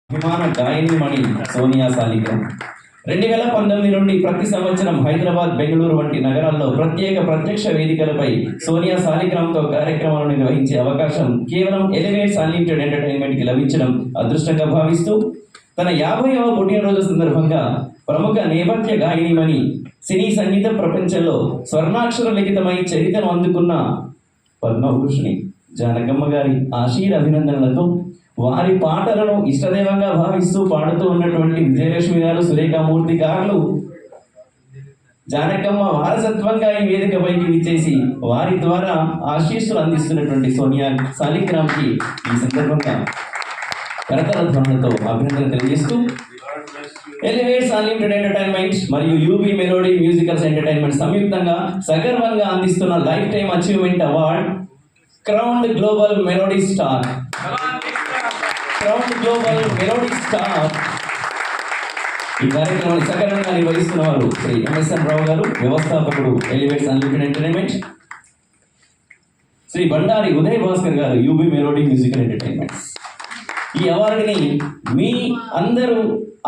అభిమాన గాయనిమణి సోనియా సాలిగ్రామ్ 2019 నుండి ప్రతి సంవత్సరం హైదరాబాద్, బెంగళూరు వంటి నగరాల్లో ప్రత్యక్ష వేదికలపై సోనియా సాలిగ్రామ్తో కార్యక్రమాలను నిర్వహించే అవకాశం కేవలం ఎలివేట్స్ అన్లిమిటెడ్ ఎంటర్టైన్మెంట్కి లభించడం అదృష్టంగా భావిస్తూ తన 50వ పుట్టినరోజు సందర్భంగా ప్రముఖ నేపథ్య గాయనిమణి సినీ సంగీత ప్రపంచంలో స్వర్ణాక్షర లిఖితమై చరిత్రను అందుకున్న పద్మభూషణి జానకమ్మ గారి ఆశీర్ అభినందనలతో వారి పాటలను ఇష్టదైవంగా భావిస్తూ పాడుతూ ఉన్నటువంటి విజయలక్ష్మి గారు, సురేఖామూర్తి గారు జానకమ్మ వారసత్వంగా ఈ వేదికపైకి విచ్చేసి వారి ద్వారా ఆశీస్సులు అందిస్తున్నటువంటి సోనియా సాలిగ్రామ్కి ఈ సందర్భంగా కరతాళ ధ్వనులతో అభినందనలు తెలియజేస్తూ ఎలివేట్స్ అన్లిమిటెడ్ ఎంటర్టైన్మెంట్ మరియు యూబీ మెలోడీ మ్యూజికల్స్ ఎంటర్టైన్మెంట్ సంయుక్తంగా సగర్వంగా అందిస్తున్న lifetime achievement award crowned global melody star ఈ కార్యక్రమాన్ని సగర్వంగా నిర్వహిస్తున్న వారు శ్రీ ఎంఎస్ఎన్ రావు గారు, వ్యవస్థాపకుడు elevates unlimited entertainment, Shri Bandari Uday Bhaskar గారు, యూబీ మెలోడీ మ్యూజికల్ ఎంటర్టైన్మెంట్స్. ఈ అవార్డుని మీ అందరూ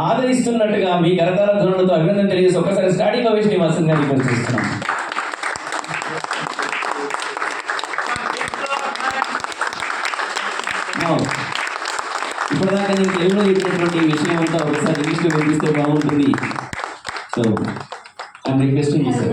ఆదరిస్తున్నట్టుగా మీ కరతాళ ధ్వనులతో అభినందన తెలియజేసి ఒకసారి స్టార్టింగ్ ఓవేషన్ ఇవ్వాల్సిందిగా రిక్వెస్ట్ చేస్తున్నాం. ఇప్పటిదాకా నేను తెలుగులో చెప్పినటువంటి విషయం అంతా ఒకసారి ఇంగ్లీష్లో వినిపిస్తే బాగుంటుంది. So I'm requesting you sir.